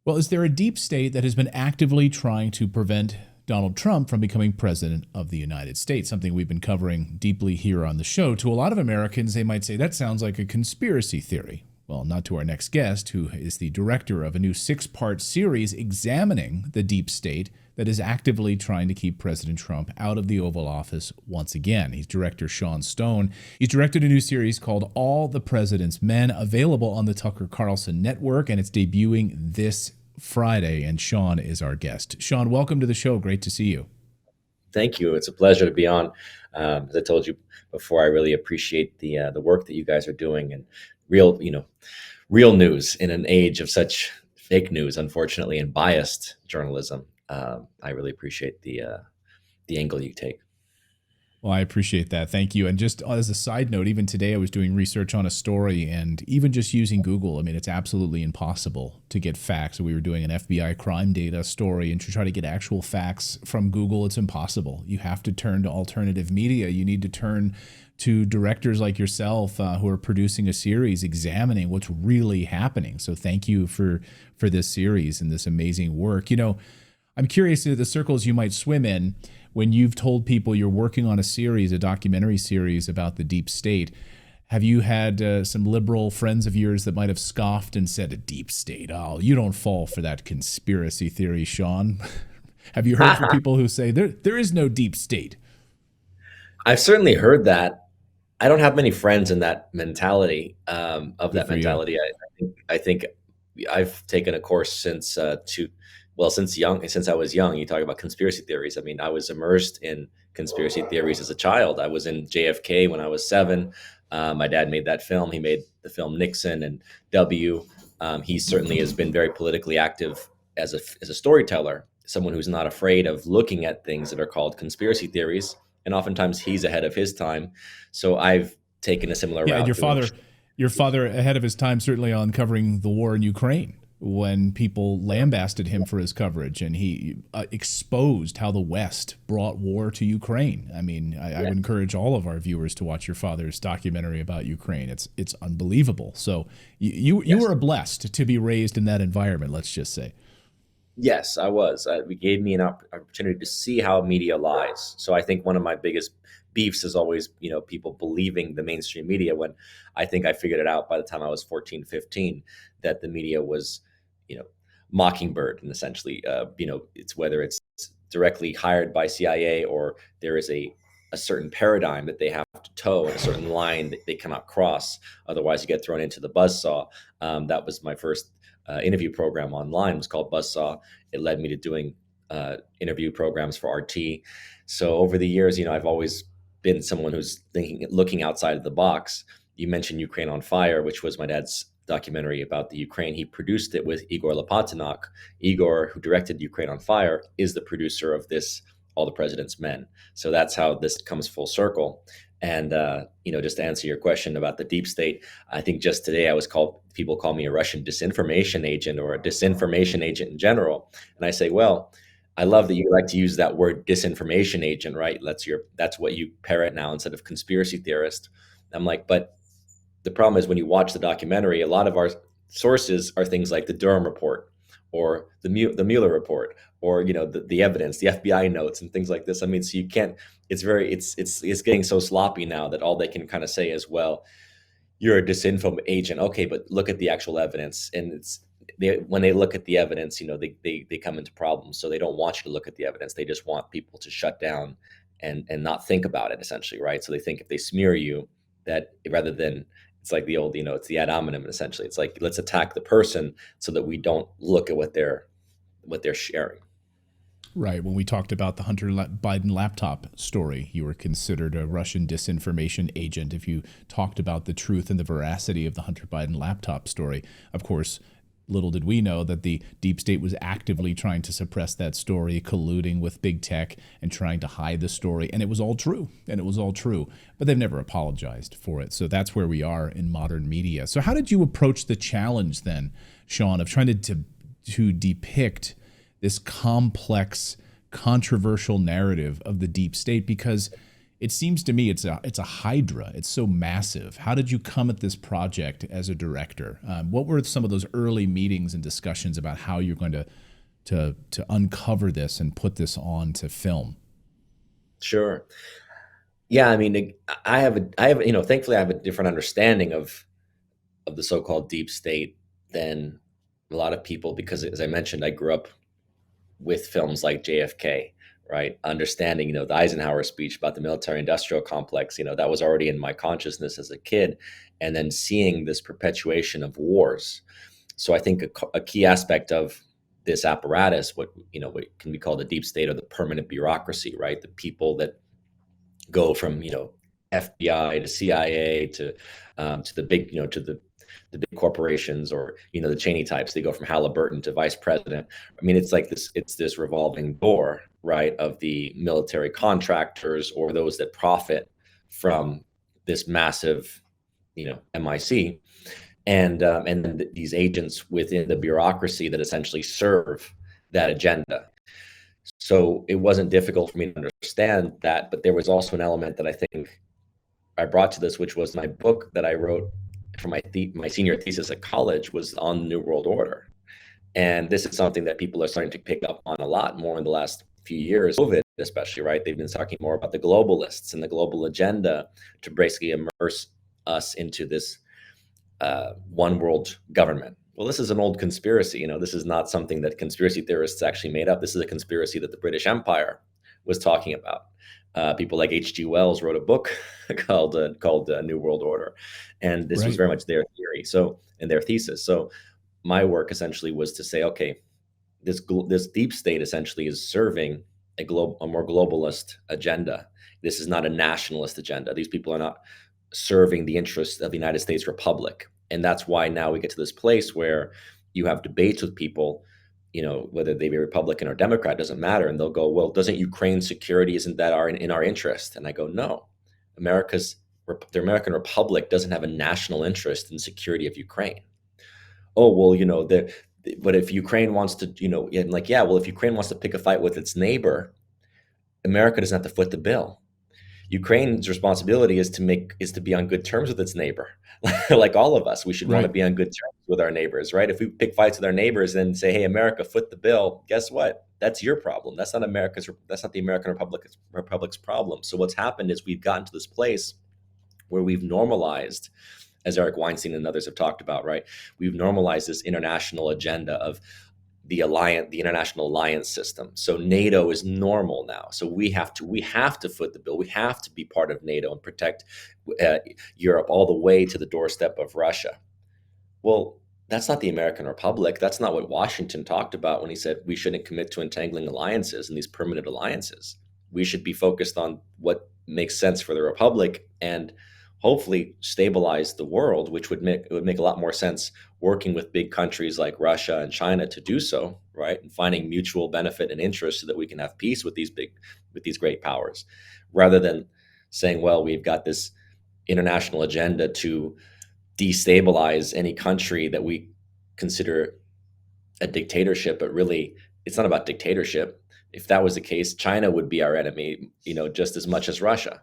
Well, is there a deep state that has been actively trying to prevent Donald Trump from becoming president of the United States? Something we've been covering deeply here on the show. To a lot of Americans, they might say that sounds like a conspiracy theory. Well, not to our next guest, who is the director of a new 6-part series examining the deep state that is actively trying to keep President Trump out of the Oval Office once again. He's director Sean Stone. He's directed a new series called All the President's Men, available on the Tucker Carlson Network, and it's debuting this Friday, and Sean is our guest. Sean, welcome to the show. Great to see you. Thank you. It's a pleasure to be on. As I told you before, I really appreciate the work that you guys are doing, and real news in an age of such fake news, unfortunately, and biased journalism. I really appreciate the angle you take. Well, I appreciate that. Thank you. And just as a side note, even today I was doing research on a story, and even just using Google, I mean, it's absolutely impossible to get facts. So we were doing an FBI crime data story, and to try to get actual facts from Google, it's impossible. You have to turn to alternative media. You need to turn to directors like yourself who are producing a series examining what's really happening. So thank you for this series and this amazing work. You know, I'm curious to the circles you might swim in when you've told people you're working on a series, a documentary series about the deep state. Have you had some liberal friends of yours that might have scoffed and said, a deep state? Oh, you don't fall for that conspiracy theory, Sean. Have you heard from people who say there is no deep state? I've certainly heard that. I don't have many friends in that mentality, of that mentality. I think I've taken a course since I was young. You talk about conspiracy theories. I mean, I was immersed in conspiracy theories as a child. I was in JFK when I was 7. My dad made that film. He made the film Nixon and W. He certainly has been very politically active as a storyteller, someone who's not afraid of looking at things that are called conspiracy theories. And oftentimes he's ahead of his time. So I've taken a similar route. And your father ahead of his time, certainly on covering the war in Ukraine, when people lambasted him for his coverage, and he exposed how the West brought war to Ukraine. I mean, I would encourage all of our viewers to watch your father's documentary about Ukraine. It's unbelievable. So you were blessed to be raised in that environment, let's just say. Yes, I was. It gave me an opportunity to see how media lies. So I think one of my biggest beefs is always, people believing the mainstream media, when I think I figured it out by the time I was 14, 15, that the media was, Mockingbird. And essentially, it's whether it's directly hired by CIA, or there is a certain paradigm that they have to toe, and a certain line that they cannot cross. Otherwise, you get thrown into the buzzsaw. That was my first interview program online, was called Buzzsaw. It led me to doing interview programs for RT. So over the years, I've always been someone who's looking outside of the box. You mentioned Ukraine on Fire, which was my dad's documentary about the Ukraine. He produced it with Igor Lopatinok. Igor, who directed Ukraine on Fire, is the producer of this All the President's Men. So that's how this comes full circle. And, just to answer your question about the deep state, I think just today people call me a Russian disinformation agent, or a disinformation agent in general. And I say, well, I love that you like to use that word disinformation agent, right? That's what you parrot now instead of conspiracy theorist. I'm like, but the problem is, when you watch the documentary, a lot of our sources are things like the Durham report, or the Mueller report, or the evidence, the FBI notes, and things like this. I mean, so you can't. It's getting so sloppy now that all they can kind of say is, well, you're a disinfo agent. Okay, but look at the actual evidence. And when they look at the evidence, they come into problems. So they don't want you to look at the evidence. They just want people to shut down and not think about it, essentially, right? So they think if they smear you, that rather than, it's like the old, it's the ad hominem, essentially. It's like, let's attack the person so that we don't look at what they're sharing. Right. When we talked about the Hunter Biden laptop story, you were considered a Russian disinformation agent if you talked about the truth and the veracity of the Hunter Biden laptop story. Of course, little did we know that the deep state was actively trying to suppress that story, colluding with big tech and trying to hide the story. And it was all true. But they've never apologized for it. So that's where we are in modern media. So how did you approach the challenge then, Sean, of trying to depict this complex, controversial narrative of the deep state? Because it seems to me it's a hydra. It's so massive. How did you come at this project as a director? What were some of those early meetings and discussions about how you're going to uncover this and put this on to film? Sure. Yeah, I mean, I have, thankfully I have a different understanding of the so-called deep state than a lot of people, because as I mentioned, I grew up with films like JFK, right? Understanding, the Eisenhower speech about the military industrial complex, that was already in my consciousness as a kid. And then seeing this perpetuation of wars. So I think a key aspect of this apparatus, what can be called the deep state or the permanent bureaucracy, right? The people that go from, FBI to CIA to the big, the big corporations, or the Cheney types. They go from Halliburton to vice president. I mean, it's this revolving door, right, of the military contractors or those that profit from this massive, MIC, and then these agents within the bureaucracy that essentially serve that agenda. So it wasn't difficult for me to understand that, but there was also an element that I think I brought to this, which was my book that I wrote for my senior thesis at college was on the New World Order. And this is something that people are starting to pick up on a lot more in the last few years, COVID especially, right? They've been talking more about the globalists and the global agenda to basically immerse us into this one world government. Well, this is an old conspiracy. This is not something that conspiracy theorists actually made up. This is a conspiracy that the British Empire was talking about. People like H.G. Wells wrote a book called New World Order, and this was Right. very much their theory. So, and their thesis. So, my work essentially was to say, okay, this deep state essentially is serving a more globalist agenda. This is not a nationalist agenda. These people are not serving the interests of the United States Republic. And that's why now we get to this place where you have debates with people, whether they be Republican or Democrat, doesn't matter. And they'll go, well, doesn't Ukraine's security, isn't that in our interest? And I go, no, the American Republic doesn't have a national interest in security of Ukraine. Oh, well, but if Ukraine wants to, and like, yeah, well, if Ukraine wants to pick a fight with its neighbor, America doesn't have to foot the bill. Ukraine's responsibility is to be on good terms with its neighbor. Like all of us, we should want to Right. be on good terms with our neighbors, right? If we pick fights with our neighbors and say, "Hey, America, foot the bill," guess what? That's your problem. That's not the American Republic's problem. So what's happened is we've gotten to this place where we've normalized, as Eric Weinstein and others have talked about, right? We've normalized this international agenda of the international alliance system. So NATO is normal now. So we have to foot the bill. We have to be part of NATO and protect Europe all the way to the doorstep of Russia. Well, that's not the American Republic. That's not what Washington talked about when he said we shouldn't commit to entangling alliances and these permanent alliances. We should be focused on what makes sense for the Republic and hopefully stabilize the world, which it would make a lot more sense working with big countries like Russia and China to do so, right? And finding mutual benefit and interest so that we can have peace with these great powers, rather than saying, well, we've got this international agenda to destabilize any country that we consider a dictatorship, but really it's not about dictatorship. If that was the case, China would be our enemy, just as much as Russia,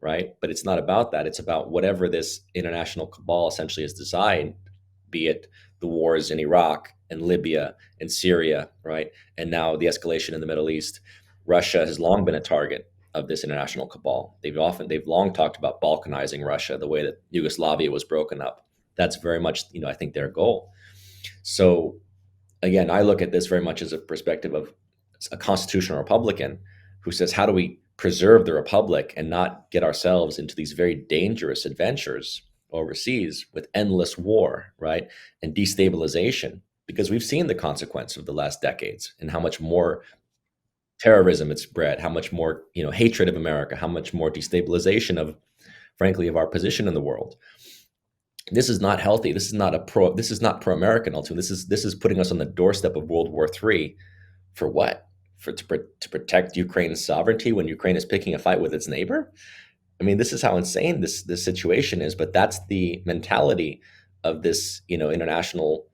right? But it's not about that. It's about whatever this international cabal essentially has designed, be it the wars in Iraq and Libya and Syria, right? And now the escalation in the Middle East. Russia has long been a target of this international cabal. They've long talked about balkanizing Russia, the way that Yugoslavia was broken up. That's very much, I think, their goal. So again, I look at this very much as a perspective of a constitutional Republican who says, how do we preserve the Republic and not get ourselves into these very dangerous adventures overseas with endless war, right? And destabilization, because we've seen the consequence of the last decades and how much more terrorism it's bred, how much more, hatred of America, how much more destabilization of, frankly, of our position in the world. This is not healthy. This is not pro-American ultimately. This is putting us on the doorstep of World War III. For what? To protect Ukraine's sovereignty when Ukraine is picking a fight with its neighbor? I mean, this is how insane this situation is. But that's the mentality of this, international,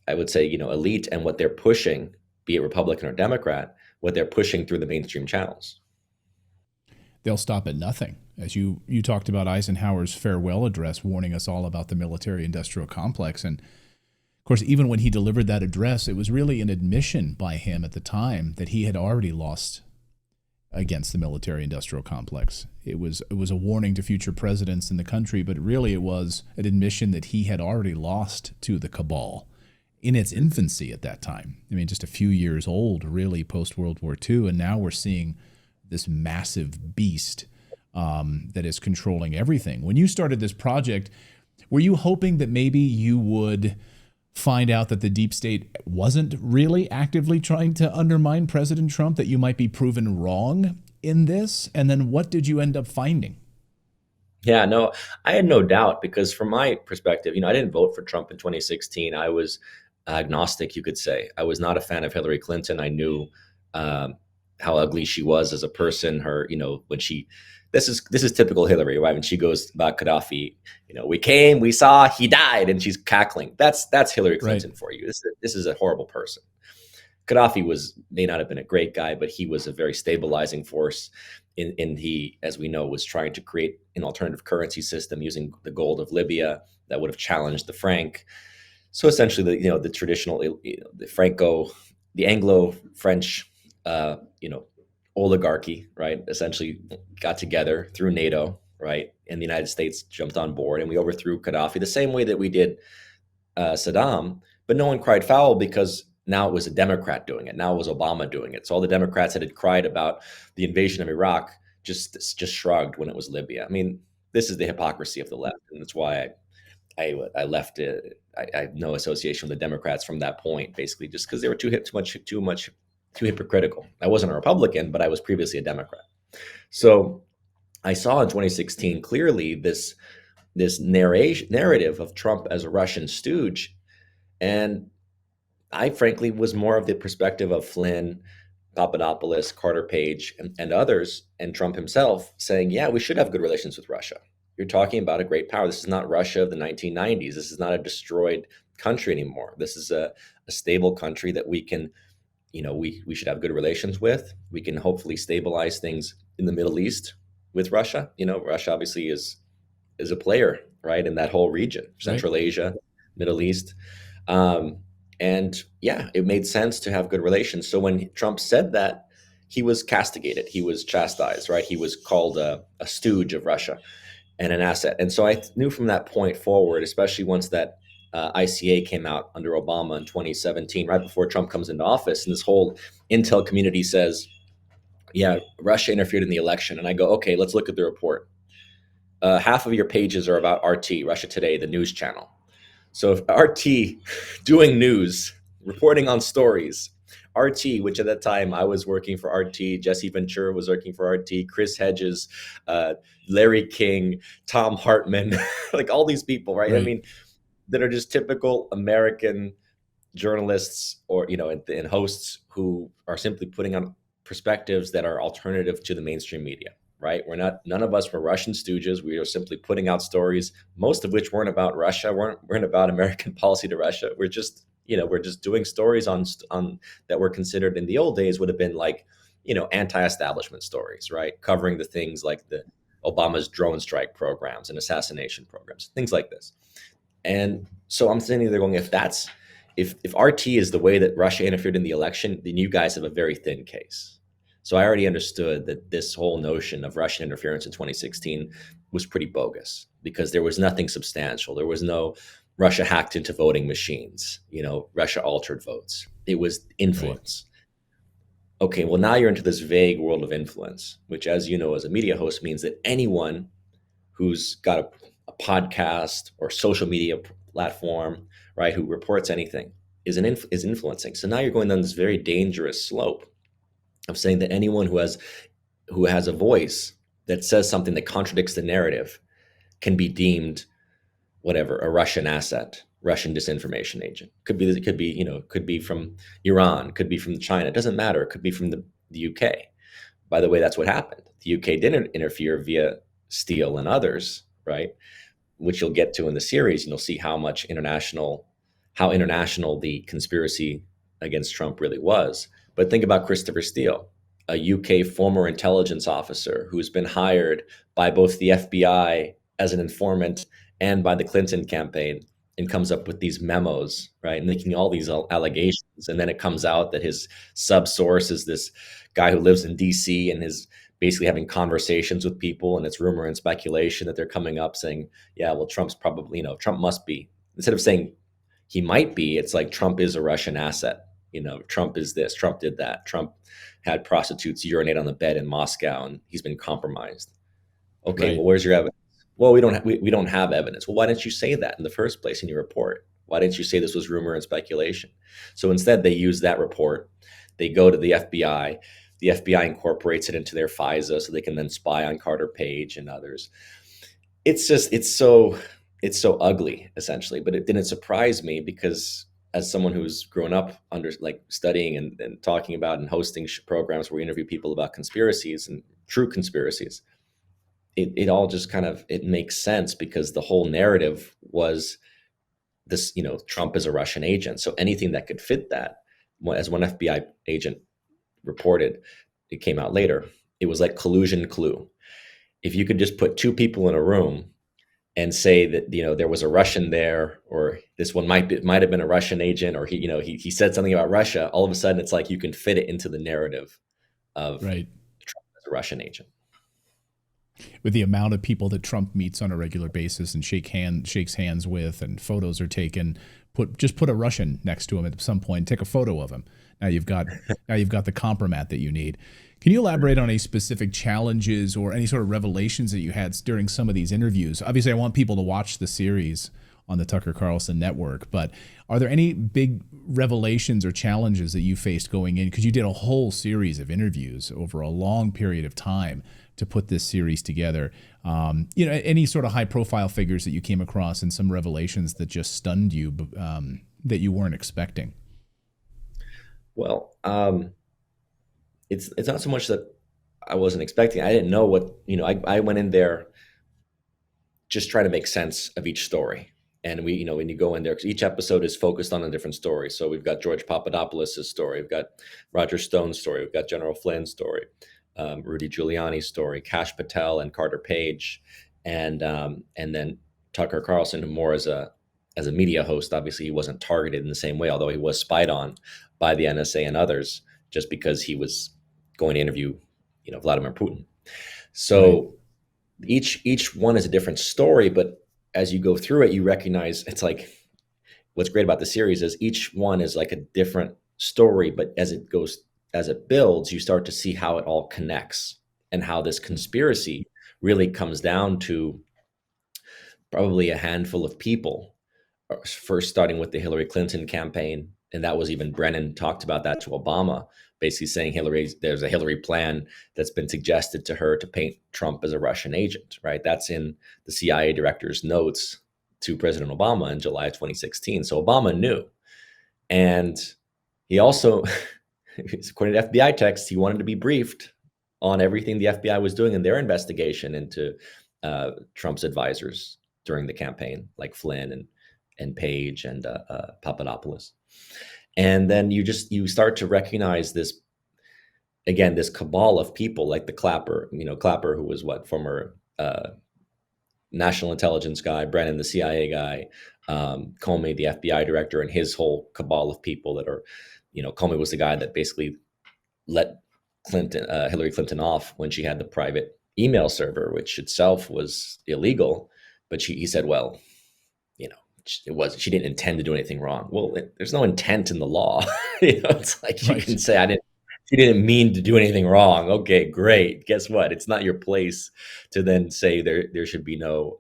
I would say, elite, and what they're pushing, be it Republican or Democrat, what they're pushing through the mainstream channels. they'll stop at nothing. As you talked about Eisenhower's farewell address, warning us all about the military-industrial complex. And of course, even when he delivered that address, it was really an admission by him at the time that he had already lost against the military-industrial complex. It was a warning to future presidents in the country, but really it was an admission that he had already lost to the cabal in its infancy at that time. I mean, just a few years old, really, post-World War II, and now we're seeing this massive beast that is controlling everything. When you started this project, were you hoping that maybe you would find out that the deep state wasn't really actively trying to undermine President Trump, that you might be proven wrong in this? And then what did you end up finding? Yeah, no, I had no doubt, because from my perspective, I didn't vote for Trump in 2016. I was agnostic, you could say. I was not a fan of Hillary Clinton. I knew how ugly she was as a person. Her, when she, this is typical Hillary, right? When she goes about Gaddafi, we came, we saw, he died, and she's cackling. That's Hillary Clinton for you. This is a horrible person. Gaddafi may not have been a great guy, but he was a very stabilizing force. He, as we know, was trying to create an alternative currency system using the gold of Libya that would have challenged the franc. So essentially, the traditional, the Anglo-French, oligarchy, right, essentially got together through NATO, right, and the United States jumped on board, and we overthrew Gaddafi the same way that we did Saddam. But no one cried foul, because now it was a Democrat doing it. Now it was Obama doing it. So all the Democrats that had cried about the invasion of Iraq just shrugged when it was Libya. I mean, this is the hypocrisy of the left, and that's why I left it. I have no association with the Democrats from that point, basically, just because they were too hypocritical. I wasn't a Republican, but I was previously a Democrat. So I saw in 2016 clearly this narrative of Trump as a Russian stooge, and I frankly was more of the perspective of Flynn, Papadopoulos, Carter Page, and others, and Trump himself, saying, yeah, we should have good relations with Russia. You're talking about a great power. This is not Russia of the 1990s. This is not a destroyed country anymore. This is a stable country that we can, we should have good relations with. We can hopefully stabilize things in the Middle East with Russia. Russia obviously is a player, right, in that whole region, Central Asia, Middle East. And yeah, it made sense to have good relations. So when Trump said that, he was castigated. He was chastised, right? He was called a stooge of Russia and an asset. And so I knew from that point forward, especially once that ICA came out under Obama in 2017, right before Trump comes into office, and this whole intel community says, yeah, Russia interfered in the election. And I go, okay, let's look at the report. Half of your pages are about RT, Russia Today, the news channel. So if RT doing news, reporting on stories, RT, which at that time I was working for RT, Jesse Ventura was working for RT, Chris Hedges, Larry King, Tom Hartman, like all these people, right? I mean, that are just typical American journalists or, and hosts who are simply putting on perspectives that are alternative to the mainstream media. Right? None of us were Russian stooges. We were simply putting out stories, most of which weren't about Russia, weren't about American policy to Russia. We're just doing stories on that were considered in the old days would have been like, anti-establishment stories, right? Covering the things like the Obama's drone strike programs and assassination programs, things like this. And so I'm sitting there going, if RT is the way that Russia interfered in the election, then you guys have a very thin case. So I already understood that this whole notion of Russian interference in 2016 was pretty bogus, because there was nothing substantial. There was no Russia hacked into voting machines, Russia altered votes. It was influence. Right. Okay, well, now you're into this vague world of influence, which, as you know, as a media host, means that anyone who's got a podcast or social media platform, right, who reports anything is influencing. So now you're going down this very dangerous slope of saying that anyone who has a voice that says something that contradicts the narrative can be deemed whatever, a Russian asset, Russian disinformation agent. Could be from Iran, could be from China. It doesn't matter. It could be from the UK. By the way, that's what happened. The UK didn't interfere via Steele and others, right? Which you'll get to in the series, and you'll see how international the conspiracy against Trump really was. But think about Christopher Steele. a UK former intelligence officer who's been hired by both the FBI as an informant and by the Clinton campaign, and comes up with these memos, right, making all these allegations. And then it comes out that his sub source is this guy who lives in DC and is basically having conversations with people. And it's rumor and speculation that they're coming up saying, yeah, well, Trump's probably, Trump must be, instead of saying he might be, it's like Trump is a Russian asset. Trump is this, Trump did that. Trump had prostitutes urinate on the bed in Moscow and he's been compromised. Okay, Right. well, where's your evidence? Well, we don't have evidence. Well, why didn't you say that in the first place in your report? Why didn't you say this was rumor and speculation? So instead, they use that report. They go to the FBI. The FBI incorporates it into their FISA so they can then spy on Carter Page and others. It's so ugly, essentially. But it didn't surprise me because as someone who's grown up under like studying and talking about and hosting programs where we interview people about conspiracies and true conspiracies, it all just kind of, it makes sense because the whole narrative was this, Trump is a Russian agent. So anything that could fit that, as one FBI agent reported, it came out later, it was like collusion clue. If you could just put two people in a room and say that, there was a Russian there, or this one might have been a Russian agent, or he said something about Russia, all of a sudden it's like you can fit it into the narrative of Right. Trump as a Russian agent. With the amount of people that Trump meets on a regular basis and shakes hands with, and photos are taken, put a Russian next to him at some point, take a photo of him. Now you've got the compromat that you need. Can you elaborate on any specific challenges or any sort of revelations that you had during some of these interviews? Obviously, I want people to watch the series on the Tucker Carlson Network, but are there any big revelations or challenges that you faced going in? Because you did a whole series of interviews over a long period of time to put this series together. Any sort of high profile figures that you came across and some revelations that just stunned you that you weren't expecting? Well, it's not so much that I wasn't expecting. I didn't know what, I went in there just trying to make sense of each story. And when you go in there, because each episode is focused on a different story. So we've got George Papadopoulos' story, we've got Roger Stone's story, we've got General Flynn's story, Rudy Giuliani's story, Kash Patel and Carter Page, and then Tucker Carlson, more as a media host. Obviously, he wasn't targeted in the same way, although he was spied on by the NSA and others, just because he was going to interview, Vladimir Putin. So each one is a different story, but as you go through it, you recognize it's like, what's great about the series is each one is like a different story, but as it builds, you start to see how it all connects and how this conspiracy really comes down to probably a handful of people. First, starting with the Hillary Clinton campaign, and that was even Brennan talked about that to Obama, basically saying there's a Hillary plan that's been suggested to her to paint Trump as a Russian agent, right? That's in the CIA director's notes to President Obama in July of 2016. So Obama knew. And he also, according to FBI texts, he wanted to be briefed on everything the FBI was doing in their investigation into Trump's advisors during the campaign, like Flynn and Page and Papadopoulos. And then you start to recognize this cabal of people like the Clapper, who was former national intelligence guy, Brennan, the CIA guy, Comey, the FBI director, and his whole cabal of people that are, Comey was the guy that basically let Hillary Clinton off when she had the private email server, which itself was illegal. But he said, well, she didn't intend to do anything wrong. Well, there's no intent in the law. It's like you can say she didn't mean to do anything wrong. Okay, great. Guess what? It's not your place to then say there should be no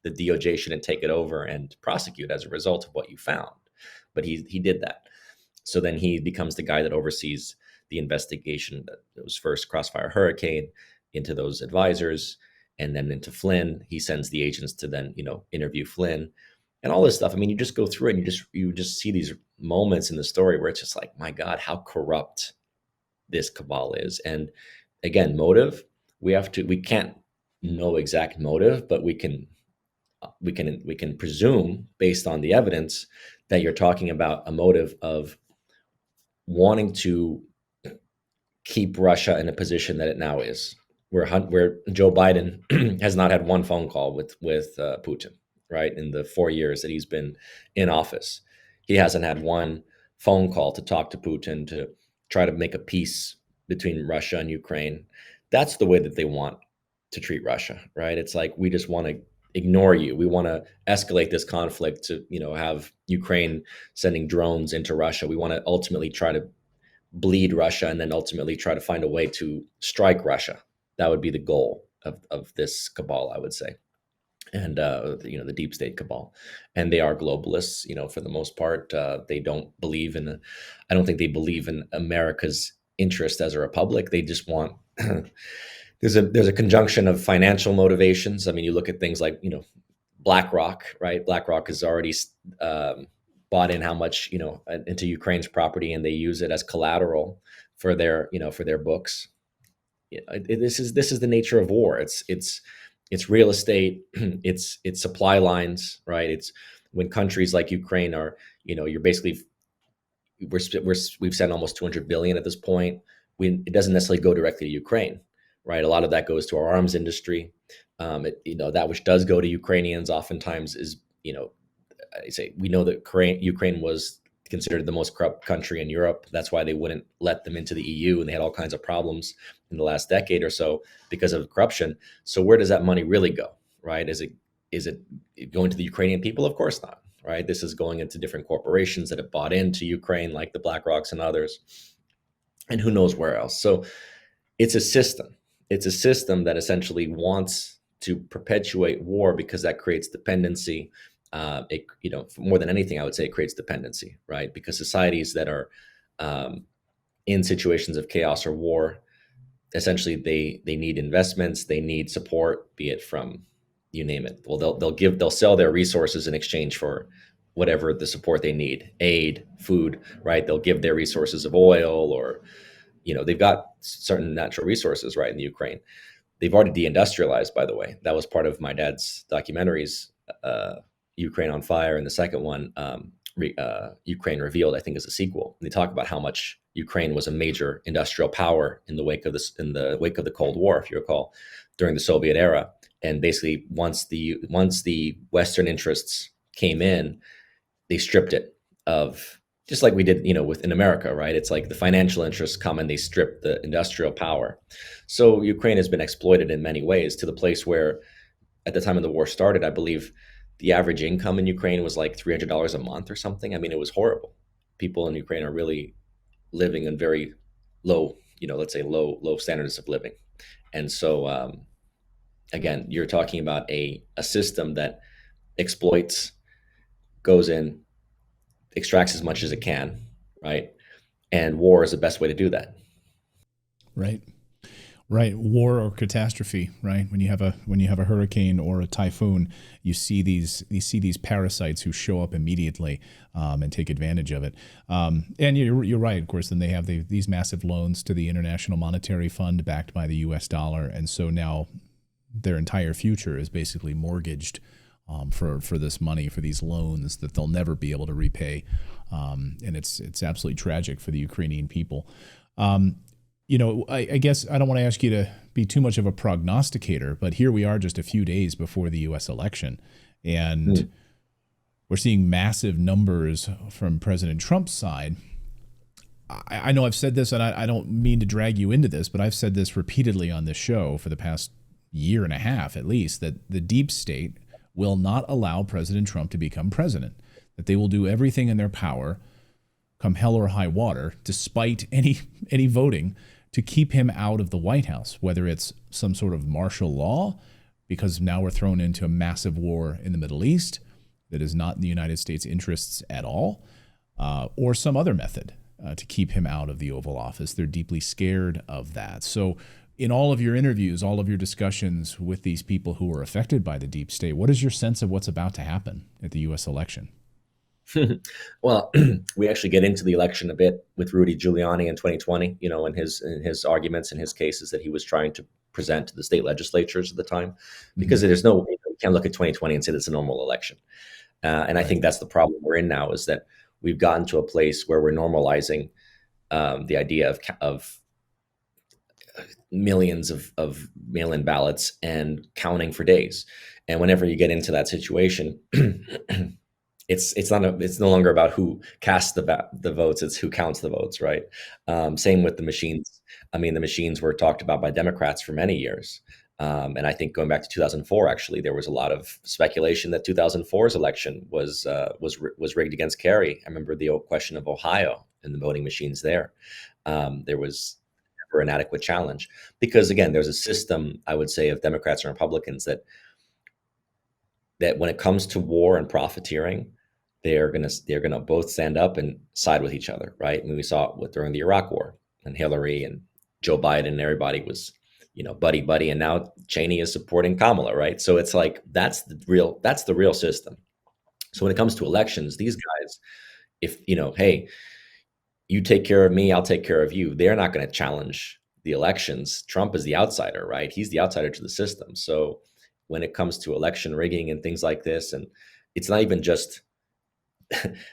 the DOJ shouldn't take it over and prosecute as a result of what you found. But he did that. So then he becomes the guy that oversees the investigation. That was first Crossfire Hurricane into those advisors, and then into Flynn. He sends the agents to then interview Flynn. And all this stuff. I mean, you just go through it and you just see these moments in the story where it's just like, my God, how corrupt this cabal is. And again, motive, we can't know exact motive, but we can presume based on the evidence that you're talking about a motive of wanting to keep Russia in a position that it now is, where Joe Biden has not had one phone call with Putin, right? In the 4 years that he's been in office, he hasn't had one phone call to talk to Putin to try to make a peace between Russia and Ukraine. That's the way that they want to treat Russia, right? It's like, we just want to ignore you. We want to escalate this conflict to, have Ukraine sending drones into Russia. We want to ultimately try to bleed Russia and then ultimately try to find a way to strike Russia. That would be the goal of this cabal, I would say. And, the deep state cabal. And they are globalists, for the most part. They don't believe I don't think they believe in America's interest as a republic. They just want, there's a conjunction of financial motivations. I mean, you look at things like, BlackRock, right? BlackRock has already bought in how much, into Ukraine's property, and they use it as collateral for their, for their books. This is the nature of war. It's real estate, it's supply lines, right? It's when countries like Ukraine are, you're basically, we've sent almost 200 billion at this point. It doesn't necessarily go directly to Ukraine, right? A lot of that goes to our arms industry. That which does go to Ukrainians oftentimes is, I say, we know that Ukraine was considered the most corrupt country in Europe. That's why they wouldn't let them into the EU, and they had all kinds of problems in the last decade or so because of corruption. So where does that money really go, right? Is it going to the Ukrainian people? Of course not, right? This is going into different corporations that have bought into Ukraine, like the BlackRocks and others, and who knows where else. So it's a system. It's a system that essentially wants to perpetuate war because that creates dependency. More than anything, I would say it creates dependency, right? Because societies that are in situations of chaos or war, essentially they need investments, they need support, be it from, you name it. Well, they'll sell their resources in exchange for whatever the support they need, aid, food, right? They'll give their resources of oil, or they've got certain natural resources, right, in the Ukraine. They've already deindustrialized, by the way. That was part of my dad's documentaries, Ukraine on Fire, and the second one, Ukraine Revealed, I think, is a sequel. And they talk about how much Ukraine was a major industrial power in the wake of the Cold War, if you recall, during the Soviet era. And basically, once the Western interests came in, they stripped it of, just like we did, within America, right? It's like the financial interests come and they strip the industrial power. So Ukraine has been exploited in many ways, to the place where, at the time of the war started, I believe the average income in Ukraine was like $300 a month or something. I mean, it was horrible. People in Ukraine are really living in very low, let's say low standards of living. And so, again, you're talking about a system that exploits, goes in, extracts as much as it can, right? And war is the best way to do that. Right. War or catastrophe, right? When you have a hurricane or a typhoon, you see these parasites who show up immediately and take advantage of it. And you're right, of course. Then they have these massive loans to the International Monetary Fund, backed by the U.S. dollar, and so now their entire future is basically mortgaged for this money, for these loans that they'll never be able to repay, and it's absolutely tragic for the Ukrainian people. I guess I don't want to ask you to be too much of a prognosticator, but here we are just a few days before the U.S. election, and we're seeing massive numbers from President Trump's side. I know I've said this, and I don't mean to drag you into this, but I've said this repeatedly on this show for the past year and a half, at least, that the deep state will not allow President Trump to become president, that they will do everything in their power, come hell or high water, despite any voting, to keep him out of the White House, whether it's some sort of martial law, because now we're thrown into a massive war in the Middle East that is not in the United States' interests at all, or some other method to keep him out of the Oval Office. They're deeply scared of that. So in all of your interviews, all of your discussions with these people who are affected by the deep state, what is your sense of what's about to happen at the U.S. election? Well, we actually get into the election a bit with Rudy Giuliani in 2020, in his arguments and his cases that he was trying to present to the state legislatures at the time, because there's no, you can't look at 2020 and say that's a normal election. And I think that's the problem we're in now, is that we've gotten to a place where we're normalizing the idea of millions of mail-in ballots and counting for days. And whenever you get into that situation, it's no longer about who casts the votes, it's who counts the votes, right? Same with the machines. I mean, the machines were talked about by Democrats for many years. And I think going back to 2004, actually, there was a lot of speculation that 2004's election was rigged against Kerry. I remember the old question of Ohio and the voting machines there. There was never an adequate challenge because, again, there's a system, I would say, of Democrats and Republicans that when it comes to war and profiteering, they're gonna both stand up and side with each other, right? I mean, we saw it during the Iraq War, and Hillary and Joe Biden and everybody was, buddy buddy, and now Cheney is supporting Kamala, right? So it's like that's the real system. So when it comes to elections, these guys, if hey, you take care of me, I'll take care of you, they're not going to challenge the elections. Trump is the outsider, right? He's the outsider to the system. So when it comes to election rigging and things like this, and it's not even just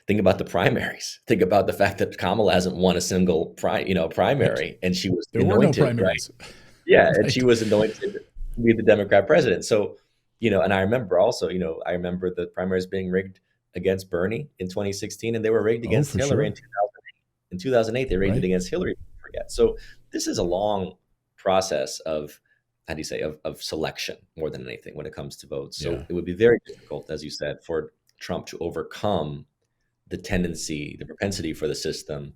think about the primaries. Think about the fact that Kamala hasn't won a single primary, and she was There were no anointed, primaries. right? Yeah, and Right. she was anointed to be the Democrat president. So, and I remember also, I remember the primaries being rigged against Bernie in 2016, and they were rigged Oh, against for Hillary sure. in 2008. In 2008, they rigged it Right. against Hillary. Don't forget. So this is a long process of, how do you say, of selection more than anything when it comes to votes. So Yeah. it would be very difficult, as you said, for Trump to overcome the propensity for the system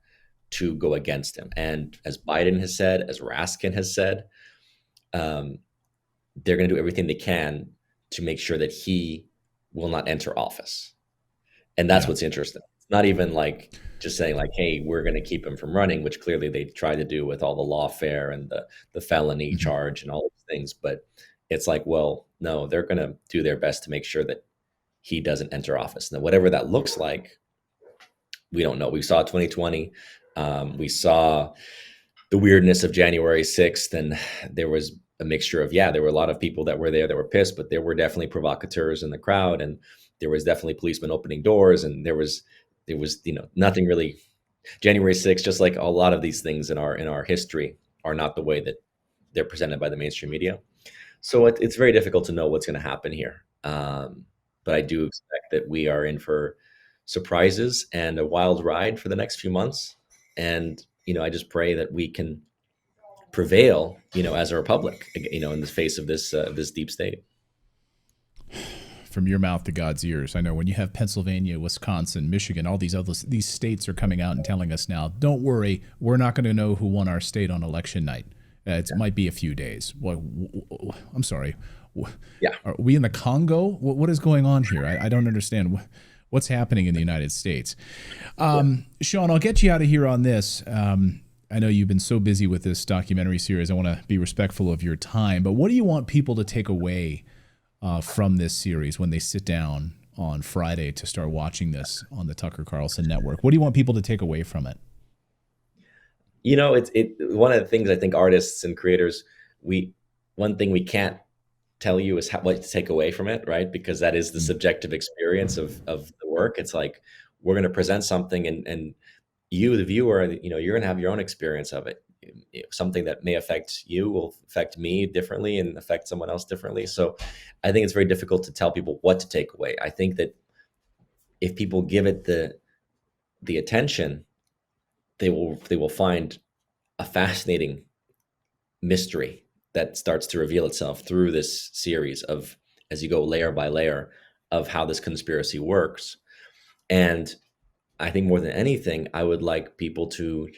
to go against him. And as Biden has said, as Raskin has said, they're going to do everything they can to make sure that he will not enter office. And that's Yeah. what's interesting. It's not even like just saying like, hey, we're going to keep him from running, which clearly they tried to do with all the lawfare and the felony Mhm. charge and all those things. But it's like, well, no, they're going to do their best to make sure that he doesn't enter office. Now, whatever that looks like, we don't know. We saw 2020. We saw the weirdness of January 6th, and there was a mixture of, there were a lot of people that were there that were pissed, but there were definitely provocateurs in the crowd, and there was definitely policemen opening doors, and there was nothing really. January 6th, just like a lot of these things in our history, are not the way that they're presented by the mainstream media. So it's very difficult to know what's going to happen here. But I do expect that we are in for surprises and a wild ride for the next few months. And, I just pray that we can prevail, as a republic, in the face of this deep state. From your mouth to God's ears. I know when you have Pennsylvania, Wisconsin, Michigan, all these states are coming out and telling us now, don't worry, we're not going to know who won our state on election night. It might be a few days. Well, I'm sorry. Yeah. Are we in the Congo? What is going on here? I don't understand what's happening in the United States. Sean, I'll get you out of here on this. I know you've been so busy with this documentary series. I want to be respectful of your time, but what do you want people to take away from this series when they sit down on Friday to start watching this on the Tucker Carlson Network? What do you want people to take away from it? It's one of the things I think artists and creators, one thing we can't tell you is what to take away from it, right? Because that is the subjective experience of the work. It's like we're going to present something, and you, the viewer, you're going to have your own experience of it. Something that may affect you will affect me differently and affect someone else differently. So I think it's very difficult to tell people what to take away. I think that if people give it the attention, they will find a fascinating mystery that starts to reveal itself through this series of, as you go layer by layer, of how this conspiracy works. And I think more than anything, I would like people to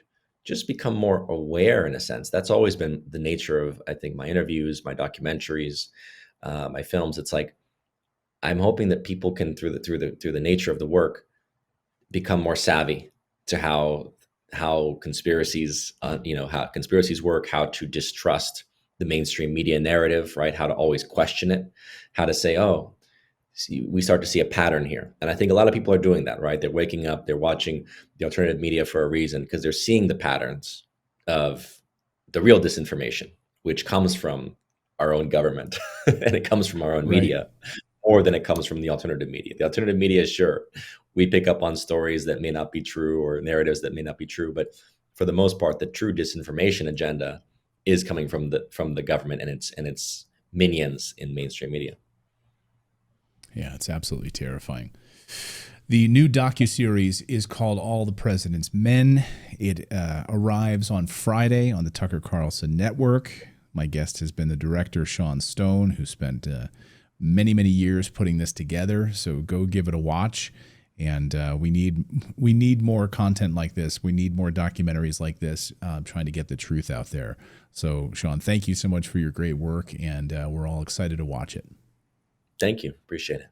just become more aware, in a sense. That's always been the nature of, I think, my interviews, my documentaries, my films. It's like I'm hoping that people can, through the nature of the work, become more savvy to how conspiracies, how conspiracies work, how to distrust the mainstream media narrative, right? How to always question it, how to say, oh, we start to see a pattern here. And I think a lot of people are doing that, right? They're waking up, they're watching the alternative media for a reason, because they're seeing the patterns of the real disinformation, which comes from our own government and it comes from our own Right. media more than it comes from the alternative media. The alternative media, sure, we pick up on stories that may not be true or narratives that may not be true, but for the most part, the true disinformation agenda is coming from the government and its minions in mainstream media. Yeah, it's absolutely terrifying. The new docuseries is called All the President's Men. It arrives on Friday on the Tucker Carlson Network. My guest has been the director, Sean Stone, who spent many, many years putting this together. So go give it a watch. And we need more content like this. We need more documentaries like this, trying to get the truth out there. So, Sean, thank you so much for your great work, and we're all excited to watch it. Thank you. Appreciate it.